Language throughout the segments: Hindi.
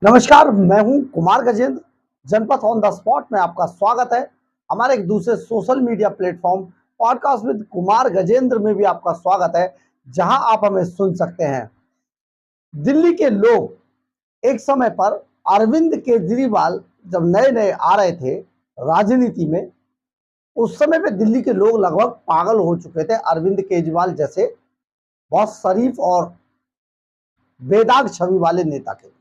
नमस्कार, मैं हूं कुमार गजेंद्र। जनपथ ऑन द स्पॉट में आपका स्वागत है। हमारे एक दूसरे social media platform podcast with Kumar Gajendra में भी आपका स्वागत है, जहां आप हमें सुन सकते हैं। दिल्ली के लोग एक समय पर अरविंद केजरीवाल जब नए नए आ रहे थे राजनीति में, उस समय पे दिल्ली के लोग लगभग पागल हो चुके थे अरविंद केजरीवाल जैसे बहुत शरीफ और बेदाग छवि वाले नेता के।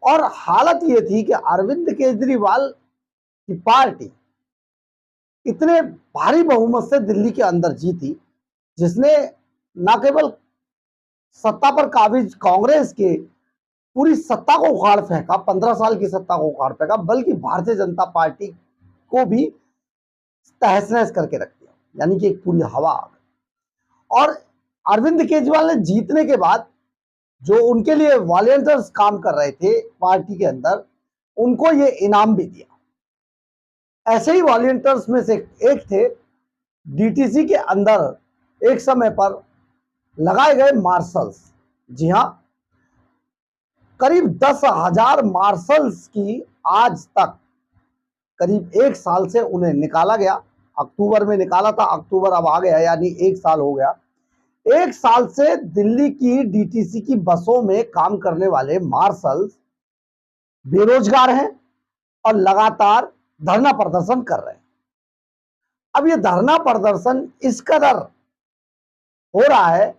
और हालत ये थी कि अरविंद केजरीवाल की पार्टी इतने भारी बहुमत से दिल्ली के अंदर जीती, जिसने न केवल सत्ता पर काबिज कांग्रेस के पूरी सत्ता को उखाड़ फेंका, 15 साल की सत्ता को उखाड़ फेंका, बल्कि भारतीय जनता पार्टी को भी तहस नहस करके रख दिया। यानी कि एक पूरी हवा आ गई। और अरविंद केजरीवाल ने जीतने के बाद जो उनके लिए वॉलंटियर्स काम कर रहे थे पार्टी के अंदर, उनको ये इनाम भी दिया। ऐसे ही वॉलंटियर्स में से एक थे डीटीसी के अंदर एक समय पर लगाए गए मार्शल्स। जी हां, करीब 10,000 मार्शल्स की आज तक करीब 1 साल से उन्हें निकाला गया। अक्टूबर में निकाला था, अक्टूबर अब आ गया, यानी 1 साल हो गया। 1 साल से दिल्ली की डीटीसी की बसों में काम करने वाले मार्शल्स बेरोजगार हैं और लगातार धरना प्रदर्शन कर रहे हैं। अब ये धरना प्रदर्शन इस कदर हो रहा है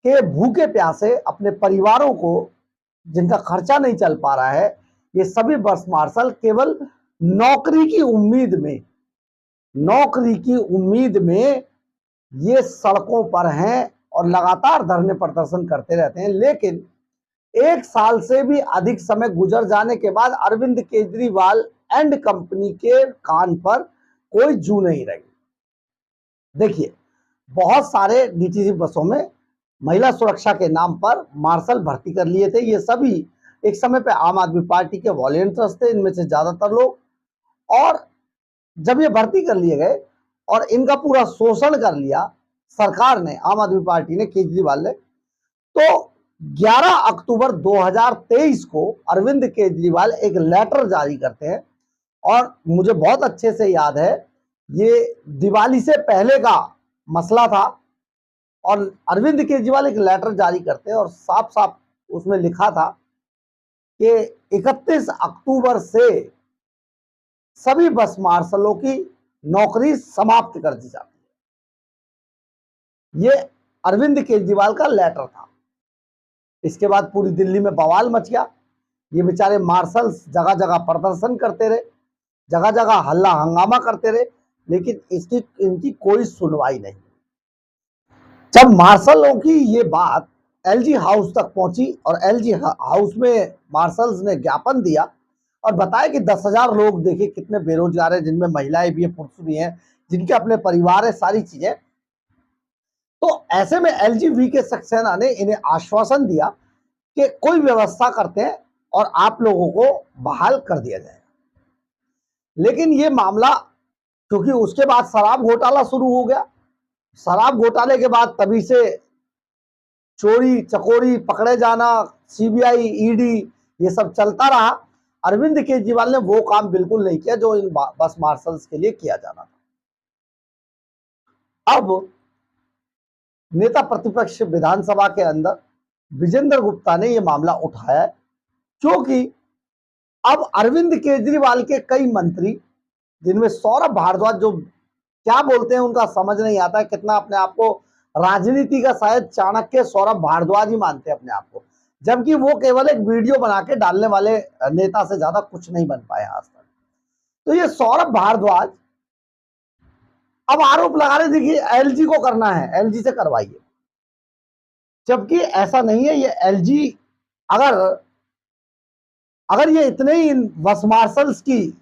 कि भूखे प्यासे अपने परिवारों को, जिनका खर्चा नहीं चल पा रहा है, ये सभी बस मार्शल केवल नौकरी की उम्मीद में ये सड़कों पर हैं और लगातार धरने प्रदर्शन करते रहते हैं। लेकिन 1 साल से भी अधिक समय गुजर जाने के बाद अरविंद केजरीवाल एंड कंपनी के कान पर कोई जू नहीं रही। देखिए, बहुत सारे डीटीसी बसों में महिला सुरक्षा के नाम पर मार्शल भर्ती कर लिए थे। ये सभी एक समय पे आम आदमी पार्टी के वॉलंटियर्स थे, इनमें से ज्यादातर लोग। और जब ये भर्ती कर लिए गए और इनका पूरा शोषण कर लिया सरकार ने, आम आदमी पार्टी ने, केजरीवाल ने, तो 11 अक्टूबर 2023 को अरविंद केजरीवाल एक लेटर जारी करते हैं। और मुझे बहुत अच्छे से याद है, ये दिवाली से पहले का मसला था। और अरविंद केजरीवाल एक लेटर जारी करते हैं और साफ साफ उसमें लिखा था कि 31 अक्टूबर से सभी बस मार्शलों की नौकरी समाप्त कर दी जाती है। ये अरविंद केजरीवाल का लेटर था। इसके बाद पूरी दिल्ली में बवाल मच गया। ये बेचारे मार्शल्स जगह जगह प्रदर्शन करते रहे, जगह जगह हल्ला हंगामा करते रहे, लेकिन इनकी कोई सुनवाई नहीं। जब मार्शलों की ये बात एलजी हाउस तक पहुंची और एलजी हाउस में मार्शल्स ने ज्ञापन दिया और बताया कि 10,000 लोग, देखिए कितने बेरोजगार हैं, जिनमें महिलाएं भी हैं, पुरुष भी हैं, जिनके अपने परिवार है, सारी चीजें। तो ऐसे में एलजी के सक्सेना ने इन्हें आश्वासन दिया कि कोई व्यवस्था करते हैं और आप लोगों को बहाल कर दिया जाएगा। लेकिन ये मामला, क्योंकि उसके बाद शराब घोटाला शुरू हो गया, शराब घोटाले के बाद तभी से चोरी चकोरी, पकड़े जाना, सीबीआई, ईडी, ये सब चलता रहा। अरविंद केजरीवाल ने वो काम बिल्कुल नहीं किया जो इन बस मार्शल्स के लिए किया जाना था। अब नेता प्रतिपक्ष विधानसभा के अंदर विजेंद्र गुप्ता ने यह मामला उठाया, क्योंकि अब अरविंद केजरीवाल के कई मंत्री, जिनमें सौरभ भारद्वाज, जो क्या बोलते हैं उनका समझ नहीं आता है, कितना अपने आप को राजनीति का शायद चाणक्य सौरभ भारद्वाज ही मानते हैं अपने आप को, जबकि वो केवल एक वीडियो बना के डालने वाले नेता से ज्यादा कुछ नहीं बन पाए आज तक। तो ये सौरभ भारद्वाज अब आरोप लगा रहे थे कि एलजी को करना है, एलजी से करवाइए, जबकि ऐसा नहीं है। ये एलजी अगर ये इतने ही बस मार्शल्स की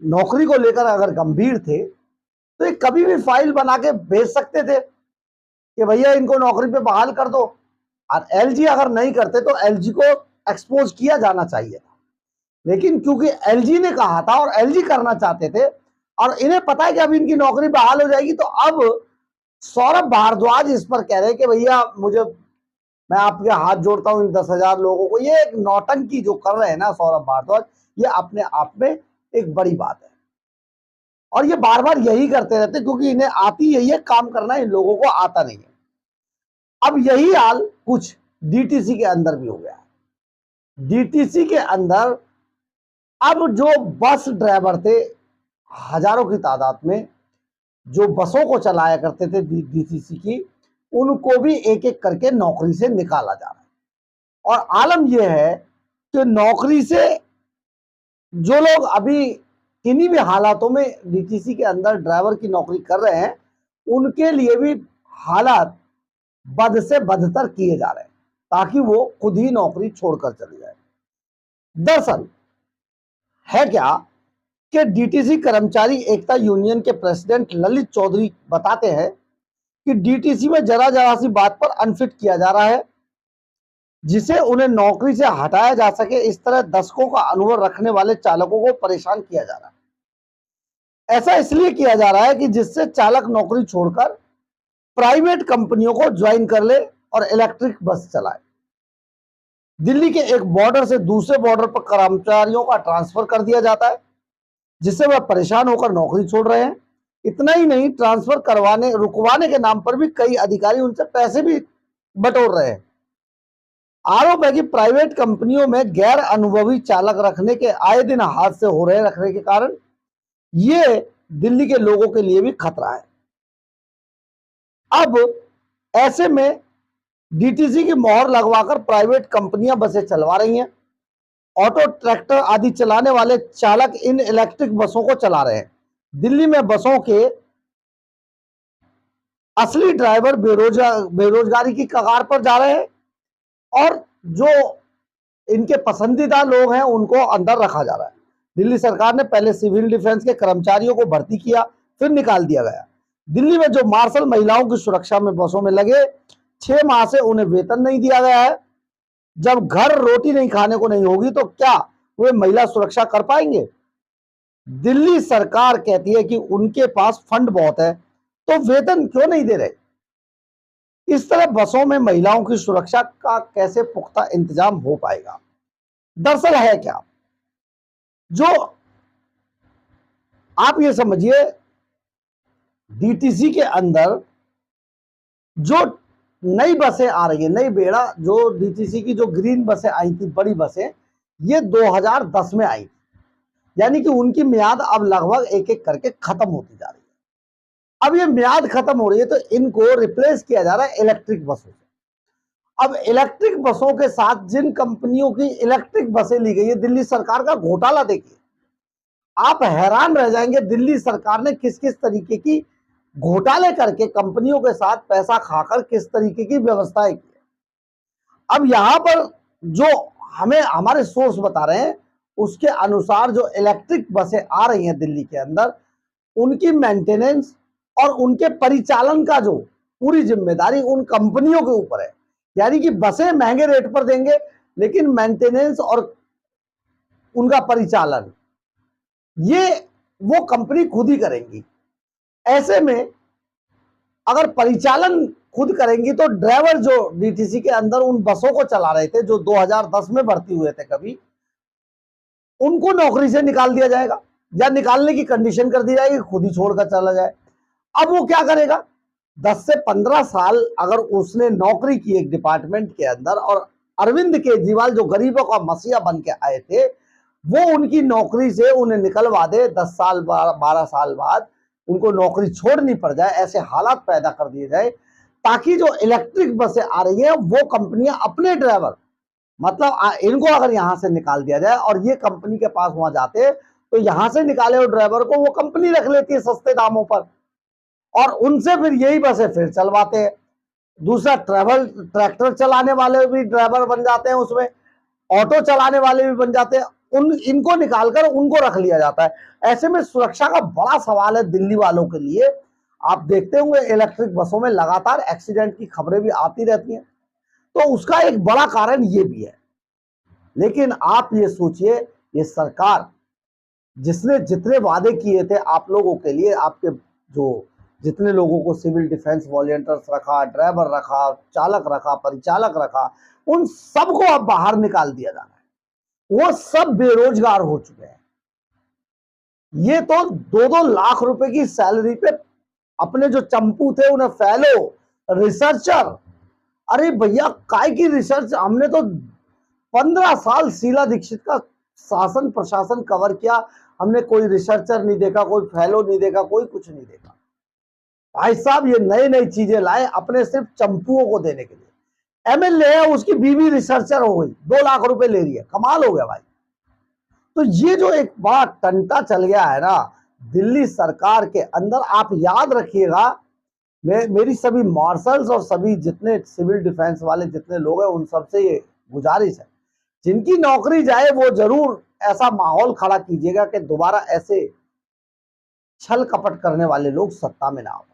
नौकरी को लेकर अगर गंभीर थे, तो ये कभी भी फाइल बना के भेज सकते थे कि भैया इनको नौकरी पे बहाल कर दो। और एलजी अगर नहीं करते तो एलजी को एक्सपोज किया जाना चाहिए था। लेकिन क्योंकि एलजी ने कहा था और एलजी करना चाहते थे और इन्हें पता है कि अब इनकी नौकरी बहाल हो जाएगी, तो अब सौरभ भारद्वाज इस पर कह रहे हैं कि भैया मुझे मैं आपके हाथ जोड़ता हूं इन 10,000 लोगों को। ये एक नौटंकी जो कर रहे हैं ना सौरभ भारद्वाज, ये अपने आप में एक बड़ी बात है और ये बार बार यही करते रहते क्योंकि इन्हें आती यही है काम करना, इन लोगों को आता नहीं है। अब यही हाल कुछ डीटीसी के अंदर भी हो गया है। डीटीसी के अंदर अब जो बस ड्राइवर थे हजारों की तादाद में, जो बसों को चलाया करते थे डीटीसी की, उनको भी एक एक करके नौकरी से निकाला जा रहा है। और आलम यह है कि नौकरी से जो लोग अभी किन्हीं भी हालातों में डीटीसी के अंदर ड्राइवर की नौकरी कर रहे हैं, उनके लिए भी हालात बद से बदतर किए जा रहे हैं ताकि वो खुद ही नौकरी छोड़कर चले जाए। दरअसल है क्या कि डीटीसी कर्मचारी एकता यूनियन के प्रेसिडेंट ललित चौधरी बताते हैं कि डीटीसी में जरा जरा सी बात पर अनफिट किया जा रहा है जिसे उन्हें नौकरी से हटाया जा सके। इस तरह दशकों का अनुभव रखने वाले चालकों को परेशान किया जा रहा है। ऐसा इसलिए किया जा रहा है कि जिससे चालक नौकरी छोड़कर प्राइवेट कंपनियों को ज्वाइन कर ले और इलेक्ट्रिक बस चलाए। दिल्ली के एक बॉर्डर से दूसरे बॉर्डर पर कर्मचारियों का ट्रांसफर कर दिया जाता है जिससे वह परेशान होकर नौकरी छोड़ रहे हैं। इतना ही नहीं, ट्रांसफर करवाने रुकवाने के नाम पर भी कई अधिकारी उनसे पैसे भी बटोर रहे हैं। आरोप है कि प्राइवेट कंपनियों में गैर अनुभवी चालक रखने के आए दिन हादसे हो रहे रखने के कारण ये दिल्ली के लोगों के लिए भी खतरा है। अब ऐसे में डीटीसी की मोहर लगवाकर प्राइवेट कंपनियां बसें चलवा रही हैं। ऑटो, ट्रैक्टर आदि चलाने वाले चालक इन इलेक्ट्रिक बसों को चला रहे हैं। दिल्ली में बसों के असली ड्राइवर बेरोजगारी की कगार पर जा रहे हैं और जो इनके पसंदीदा लोग हैं उनको अंदर रखा जा रहा है। दिल्ली सरकार ने पहले सिविल डिफेंस के कर्मचारियों को भर्ती किया, फिर निकाल दिया गया। दिल्ली में जो मार्शल महिलाओं की सुरक्षा में बसों में लगे, 6 माह से उन्हें वेतन नहीं दिया गया है। जब घर रोटी नहीं खाने को नहीं होगी तो क्या वे महिला सुरक्षा कर पाएंगे? दिल्ली सरकार कहती है कि उनके पास फंड बहुत है, तो वेतन क्यों नहीं दे रहे? इस तरह बसों में महिलाओं की सुरक्षा का कैसे पुख्ता इंतजाम हो पाएगा? दरअसल है क्या, जो आप ये समझिए, डीटीसी के अंदर जो नई बसें आ रही है, नई बेड़ा, जो डीटीसी की जो ग्रीन बसें आई थी, बड़ी बसें, ये 2010 में आई, यानी कि उनकी मियाद अब लगभग एक एक करके खत्म होती जा रही है। अब ये मियाद खत्म हो रही है तो इनको रिप्लेस किया जा रहा है इलेक्ट्रिक बसों से। अब इलेक्ट्रिक बसों के साथ जिन कंपनियों की इलेक्ट्रिक बसें ली गई है, दिल्ली सरकार का घोटाला देखिए, आप हैरान रह जाएंगे दिल्ली सरकार ने किस किस तरीके की घोटाले करके कंपनियों के साथ पैसा खाकर किस तरीके की व्यवस्थाएं की। अब यहां पर जो हमें हमारे सोर्स बता रहे हैं उसके अनुसार जो इलेक्ट्रिक बसें आ रही हैं दिल्ली के अंदर, उनकी मेंटेनेंस और उनके परिचालन का जो पूरी जिम्मेदारी उन कंपनियों के ऊपर है। यानी कि बसें महंगे रेट पर देंगे लेकिन मेंटेनेंस और उनका परिचालन ये वो कंपनी खुद ही करेंगी। ऐसे में अगर परिचालन खुद करेंगी तो ड्राइवर जो डीटीसी के अंदर उन बसों को चला रहे थे, जो 2010 में भर्ती हुए थे कभी, उनको नौकरी से निकाल दिया जाएगा या निकालने की कंडीशन कर दी जाएगी, खुद ही छोड़कर चला जाए। अब वो क्या करेगा? 10 से 15 साल अगर उसने नौकरी की एक डिपार्टमेंट के अंदर और अरविंद केजरीवाल जो गरीबों का मसीहा बन के आए थे, वो उनकी नौकरी से उन्हें निकलवा दे, 10 साल 12 साल बाद उनको नौकरी छोड़नी पड़ जाए, ऐसे हालात पैदा कर दिए जाए ताकि जो इलेक्ट्रिक बसें आ रही हैं वो कंपनियां अपने ड्राइवर, मतलब इनको अगर यहां से निकाल दिया जाए और ये कंपनी के पास वहां जाते तो यहां से निकाले हुए ड्राइवर को वो कंपनी रख लेती है सस्ते दामों पर और उनसे फिर यही बसें फिर चलवाते हैं। दूसरा, ट्रैक्टर चलाने वाले भी ड्राइवर बन जाते हैं, उसमें ऑटो चलाने वाले भी बन जाते हैं, इनको निकालकर उनको रख लिया जाता है। ऐसे में सुरक्षा का बड़ा सवाल है दिल्ली वालों के लिए। आप देखते होंगे इलेक्ट्रिक बसों में लगातार एक्सीडेंट की खबरें भी आती रहती हैं, तो उसका एक बड़ा कारण ये भी है। लेकिन आप ये सोचिए, ये सरकार जिसने जितने वादे किए थे आप लोगों के लिए, आपके जो जितने लोगों को सिविल डिफेंस वॉलंटियर्स रखा, ड्राइवर रखा, चालक रखा, परिचालक रखा, उन सबको अब बाहर निकाल दिया जा रहा है। वो सब बेरोजगार हो चुके हैं। ये तो 2-2 लाख रुपए की सैलरी पे अपने जो चंपू थे उन्हें फेलो, रिसर्चर, अरे भैया काय की रिसर्च। हमने तो 15 साल शीला दीक्षित का शासन प्रशासन कवर किया, हमने कोई रिसर्चर नहीं देखा, कोई फेलो नहीं देखा, कोई कुछ नहीं देखा। भाई साहब ये नई नई चीजें लाए अपने सिर्फ चंपुओं को देने के लिए। एमएलए है, उसकी बीवी रिसर्चर हो गई, 2 लाख रुपए ले रही है, कमाल हो गया भाई। तो ये जो एक बड़ा टंटा चल गया है ना दिल्ली सरकार के अंदर, आप याद रखिएगा, मेरी सभी मार्शल्स और सभी जितने सिविल डिफेंस वाले जितने लोग हैं उन सबसे ये गुजारिश है, जिनकी नौकरी जाए वो जरूर ऐसा माहौल खड़ा कीजिएगा कि दोबारा ऐसे छल कपट करने वाले लोग सत्ता में ना आ पाए।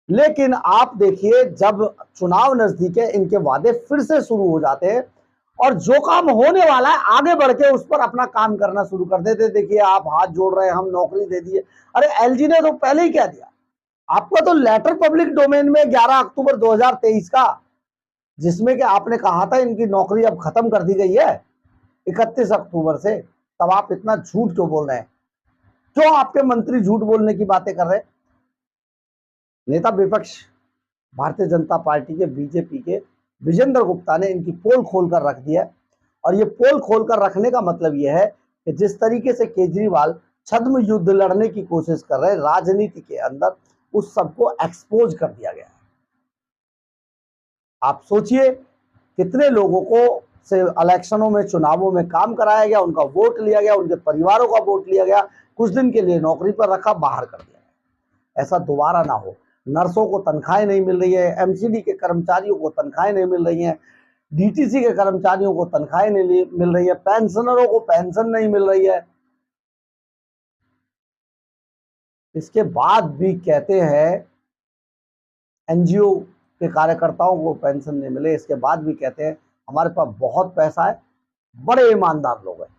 लेकिन आप देखिए जब चुनाव नजदीक है इनके वादे फिर से शुरू हो जाते हैं और जो काम होने वाला है आगे बढ़ के उस पर अपना काम करना शुरू कर देते। देखिए आप हाथ जोड़ रहे हैं, हम नौकरी दे दिए। अरे एलजी ने तो पहले ही कह दिया, आपका तो लेटर पब्लिक डोमेन में 11 अक्टूबर 2023 का, जिसमें कि आपने कहा था इनकी नौकरी अब खत्म कर दी गई है 31 अक्टूबर से। तब आप इतना झूठ क्यों बोल रहे हैं? क्यों आपके मंत्री झूठ बोलने की बातें कर रहे हैं? नेता विपक्ष भारतीय जनता पार्टी के बीजेपी के विजेंद्र गुप्ता ने इनकी पोल खोलकर रख दिया है। और ये पोल खोलकर रखने का मतलब यह है कि जिस तरीके से केजरीवाल छद्म युद्ध लड़ने की कोशिश कर रहे हैं राजनीति के अंदर, उस सबको एक्सपोज कर दिया गया है। आप सोचिए कितने लोगों को से इलेक्शनों में, चुनावों में काम कराया गया, उनका वोट लिया गया, उनके परिवारों का वोट लिया गया, कुछ दिन के लिए नौकरी पर रखा, बाहर कर दिया गया। ऐसा दोबारा ना हो। नर्सों को तनख्वाहें नहीं मिल रही है, एमसीडी के कर्मचारियों को तनख्वाहें नहीं मिल रही हैं, डीटीसी के कर्मचारियों को तनख्वाहें नहीं मिल रही है, पेंशनरों को पेंशन नहीं मिल रही है। इसके बाद भी कहते हैं एनजीओ के कार्यकर्ताओं को पेंशन नहीं मिले, इसके बाद भी कहते हैं हमारे पास बहुत पैसा है, बड़े ईमानदार लोग हैं।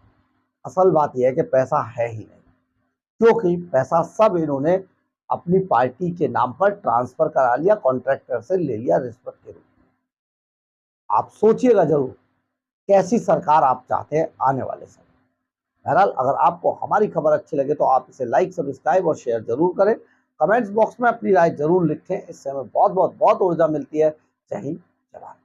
असल बात यह है कि पैसा है ही नहीं, क्योंकि पैसा सब इन्होंने अपनी पार्टी के नाम पर ट्रांसफर करा लिया, कॉन्ट्रैक्टर से ले लिया रिश्वत के रूप में। आप सोचिएगा जरूर कैसी सरकार आप चाहते हैं आने वाले समय। बहरहाल अगर आपको हमारी खबर अच्छी लगे तो आप इसे लाइक, सब्सक्राइब और शेयर जरूर करें। कमेंट्स बॉक्स में अपनी राय जरूर लिखें, इससे हमें बहुत बहुत बहुत ऊर्जा मिलती है। जय हिंद, जय भारत।